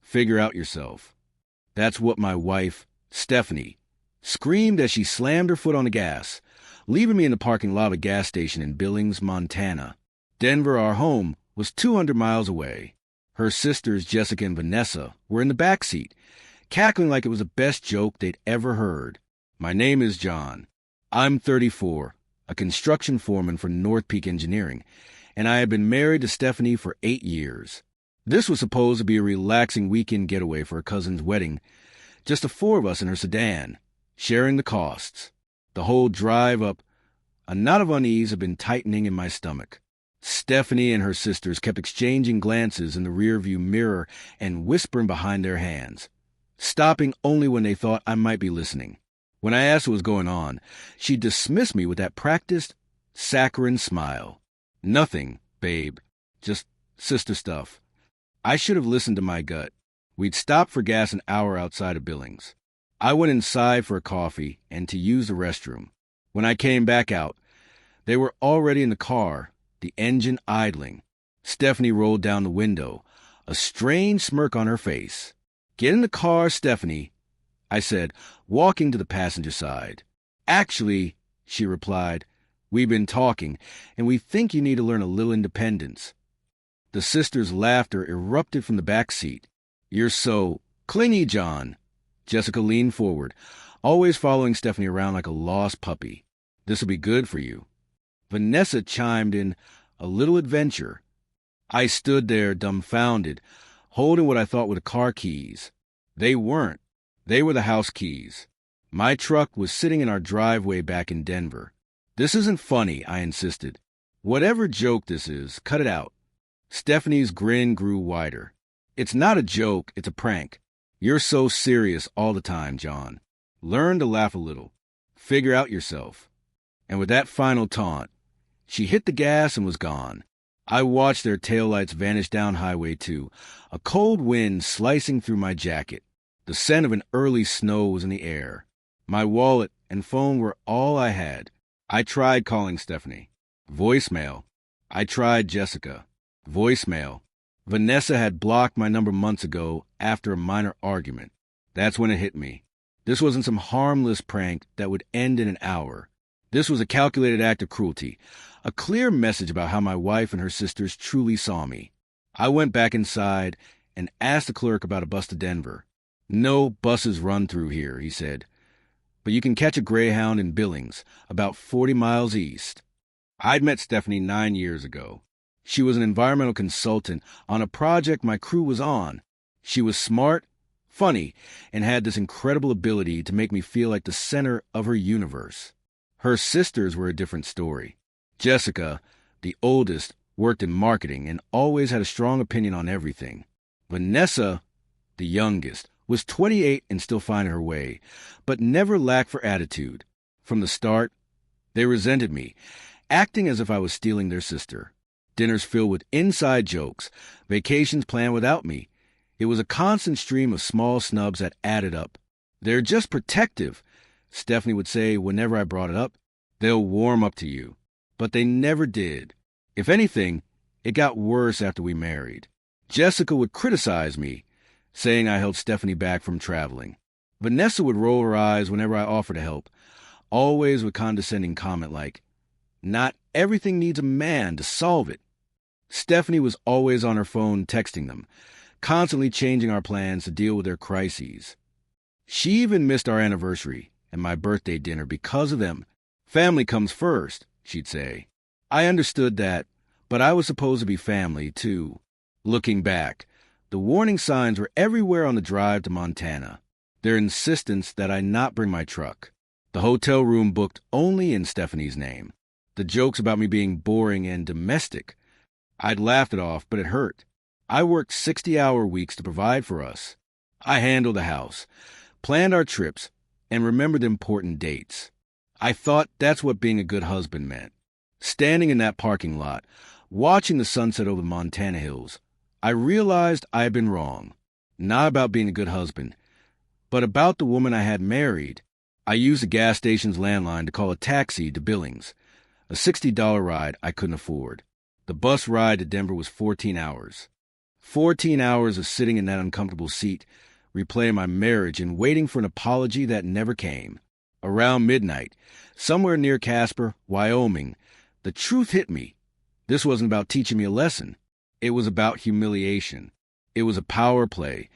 Figure out yourself. That's what my wife, Stephanie, screamed as she slammed her foot on the gas, leaving me in the parking lot of a gas station in Billings, Montana. Denver, our home, was 200 miles away. Her sisters, Jessica and Vanessa, were in the back seat, cackling like it was the best joke they'd ever heard. My name is John. I'm 34, a construction foreman for North Peak Engineering, and I had been married to Stephanie for 8 years. This was supposed to be a relaxing weekend getaway for her cousin's wedding, just the 4 of us in her sedan, sharing the costs. The whole drive up, a knot of unease had been tightening in my stomach. Stephanie and her sisters kept exchanging glances in the rearview mirror and whispering behind their hands, stopping only when they thought I might be listening. When I asked what was going on, she dismissed me with that practiced, saccharine smile. Nothing, babe. Just sister stuff. I should have listened to my gut. We'd stopped for gas an hour outside of Billings. I went inside for a coffee and to use the restroom. When I came back out, they were already in the car, the engine idling. Stephanie rolled down the window, a strange smirk on her face. "Get in the car, Stephanie," I said, walking to the passenger side. "Actually," she replied, "we've been talking, and we think you need to learn a little independence." The sisters' laughter erupted from the back seat. "You're so clingy, John." Jessica leaned forward, always following Stephanie around like a lost puppy. "This'll be good for you." Vanessa chimed in, "A little adventure." I stood there dumbfounded, holding what I thought were the car keys. They weren't. They were the house keys. My truck was sitting in our driveway back in Denver. "This isn't funny," I insisted. "Whatever joke this is, cut it out." Stephanie's grin grew wider. "It's not a joke, it's a prank. You're so serious all the time, John. Learn to laugh a little. Figure out yourself." And with that final taunt, she hit the gas and was gone. I watched their taillights vanish down Highway 2, a cold wind slicing through my jacket. The scent of an early snow was in the air. My wallet and phone were all I had. I tried calling Stephanie. Voicemail. I tried Jessica. Voicemail. Vanessa had blocked my number months ago after a minor argument. That's when it hit me. This wasn't some harmless prank that would end in an hour. This was a calculated act of cruelty, a clear message about how my wife and her sisters truly saw me. I went back inside and asked the clerk about a bus to Denver. "No buses run through here," he said, "but you can catch a Greyhound in Billings, about 40 miles east." I'd met Stephanie 9 years ago. She was an environmental consultant on a project my crew was on. She was smart, funny, and had this incredible ability to make me feel like the center of her universe. Her sisters were a different story. Jessica, the oldest, worked in marketing and always had a strong opinion on everything. Vanessa, the youngest, was 28 and still finding her way, but never lacked for attitude. From the start, they resented me, acting as if I was stealing their sister. Dinners filled with inside jokes, vacations planned without me. It was a constant stream of small snubs that added up. "They're just protective," Stephanie would say whenever I brought it up. "They'll warm up to you." But they never did. If anything, it got worse after we married. Jessica would criticize me, saying I held Stephanie back from traveling. Vanessa would roll her eyes whenever I offered to help, always with condescending comment like, "Not everything needs a man to solve it." Stephanie was always on her phone texting them, constantly changing our plans to deal with their crises. She even missed our anniversary and my birthday dinner because of them. "Family comes first," she'd say. I understood that, but I was supposed to be family, too. Looking back, the warning signs were everywhere on the drive to Montana. Their insistence that I not bring my truck. The hotel room booked only in Stephanie's name. The jokes about me being boring and domestic. I'd laughed it off, but it hurt. I worked 60-hour weeks to provide for us. I handled the house, planned our trips, and remembered important dates. I thought that's what being a good husband meant. Standing in that parking lot, watching the sunset over the Montana hills, I realized I had been wrong. Not about being a good husband, but about the woman I had married. I used the gas station's landline to call a taxi to Billings, a $60 ride I couldn't afford. The bus ride to Denver was 14 hours. 14 hours of sitting in that uncomfortable seat, replaying my marriage and waiting for an apology that never came. Around midnight, somewhere near Casper, Wyoming, the truth hit me. This wasn't about teaching me a lesson. It was about humiliation. It was a power play,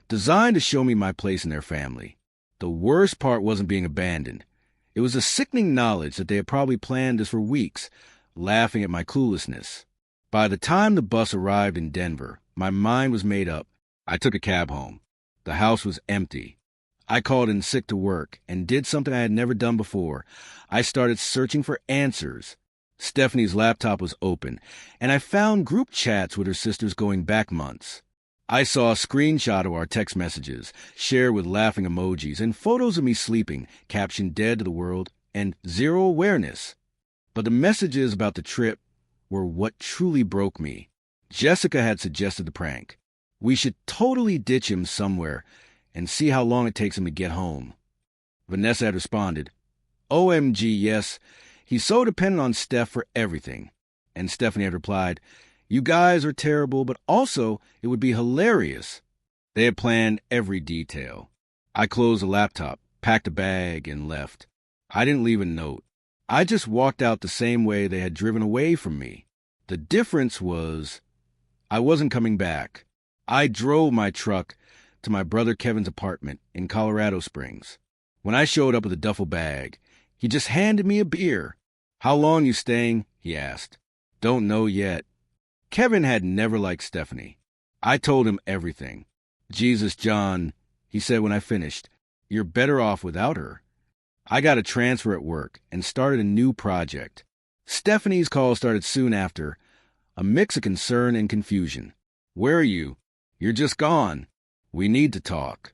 designed to show me my place in their family. The worst part wasn't being abandoned. It was a sickening knowledge that they had probably planned this for weeks, laughing at my cluelessness. By the time the bus arrived in Denver, my mind was made up. I took a cab home. The house was empty. I called in sick to work and did something I had never done before. I started searching for answers. Stephanie's laptop was open, and I found group chats with her sisters going back months. I saw a screenshot of our text messages, shared with laughing emojis, and photos of me sleeping, captioned "dead to the world" and "zero awareness." But the messages about the trip were what truly broke me. Jessica had suggested the prank. We should totally ditch him somewhere and see how long it takes him to get home. Vanessa had responded, "OMG, yes, he's so dependent on Steph for everything." And Stephanie had replied, "You guys are terrible, but also it would be hilarious." They had planned every detail. I closed the laptop, packed a bag, and left. I didn't leave a note. I just walked out the same way they had driven away from me. The difference was I wasn't coming back. I drove my truck to my brother Kevin's apartment in Colorado Springs. When I showed up with a duffel bag, he just handed me a beer. "How long you staying?" he asked. "Don't know yet." Kevin had never liked Stephanie. I told him everything. "Jesus, John," he said when I finished, "you're better off without her." I got a transfer at work and started a new project. Stephanie's call started soon after, a mix of concern and confusion. "Where are you? You're just gone. We need to talk."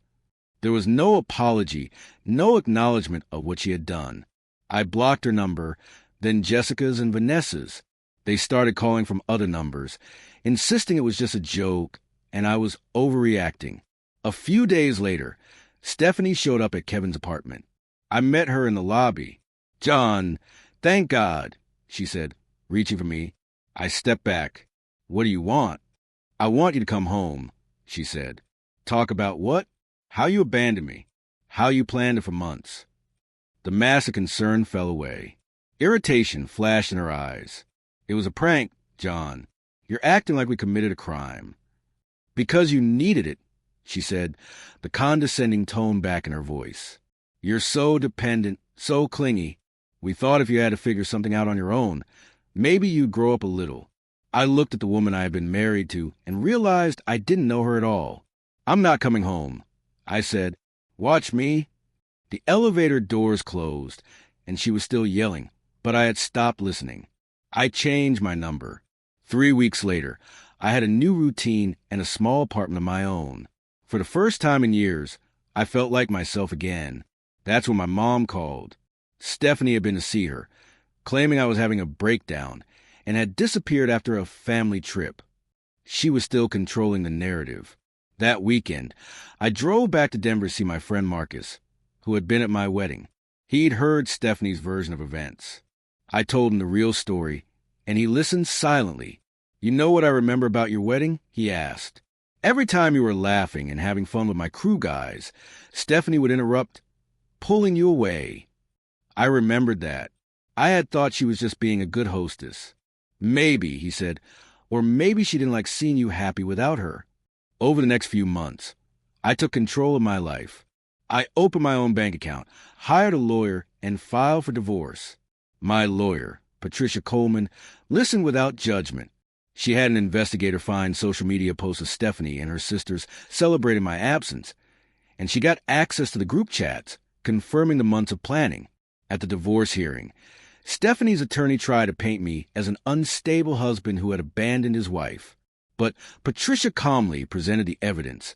There was no apology, no acknowledgement of what she had done. I blocked her number, then Jessica's and Vanessa's. They started calling from other numbers, insisting it was just a joke, and I was overreacting. A few days later, Stephanie showed up at Kevin's apartment. I met her in the lobby. "John, thank God," she said, reaching for me. I stepped back. "What do you want?" "I want you to come home," she said. "Talk about what?" "How you abandoned me. How you planned it for months." The mask of concern fell away. Irritation flashed in her eyes. "It was a prank, John. You're acting like we committed a crime." "Because you needed it," she said, the condescending tone back in her voice. "You're so dependent, so clingy. We thought if you had to figure something out on your own, maybe you'd grow up a little." I looked at the woman I had been married to and realized I didn't know her at all. "I'm not coming home," I said. "Watch me." The elevator doors closed, and she was still yelling, but I had stopped listening. I changed my number. 3 weeks later, I had a new routine and a small apartment of my own. For the first time in years, I felt like myself again. That's when my mom called. Stephanie had been to see her, claiming I was having a breakdown, and had disappeared after a family trip. She was still controlling the narrative. That weekend, I drove back to Denver to see my friend Marcus, who had been at my wedding. He'd heard Stephanie's version of events. I told him the real story, and he listened silently. "You know what I remember about your wedding?" he asked. "Every time you were laughing and having fun with my crew guys, Stephanie would interrupt, pulling you away." I remembered that. I had thought she was just being a good hostess. "Maybe," he said, "or maybe she didn't like seeing you happy without her." Over the next few months, I took control of my life. I opened my own bank account, hired a lawyer, and filed for divorce. My lawyer, Patricia Coleman, listened without judgment. She had an investigator find social media posts of Stephanie and her sisters celebrating my absence, and she got access to the group chats, confirming the months of planning. At the divorce hearing, Stephanie's attorney tried to paint me as an unstable husband who had abandoned his wife. But Patricia calmly presented the evidence.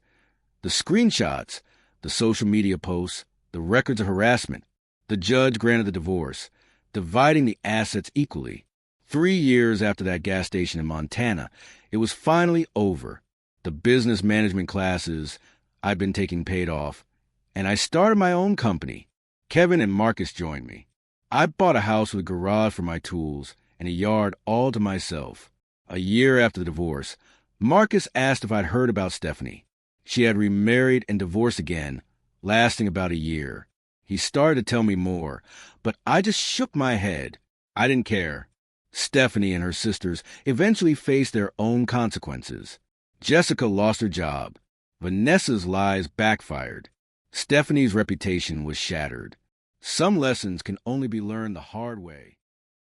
The screenshots, the social media posts, the records of harassment. The judge granted the divorce, dividing the assets equally. 3 years after that gas station in Montana, it was finally over. The business management classes I'd been taking paid off, and I started my own company. Kevin and Marcus joined me. I bought a house with a garage for my tools and a yard all to myself. A year after the divorce, Marcus asked if I'd heard about Stephanie. She had remarried and divorced again, lasting about a year. He started to tell me more, but I just shook my head. I didn't care. Stephanie and her sisters eventually faced their own consequences. Jessica lost her job. Vanessa's lies backfired. Stephanie's reputation was shattered. Some lessons can only be learned the hard way.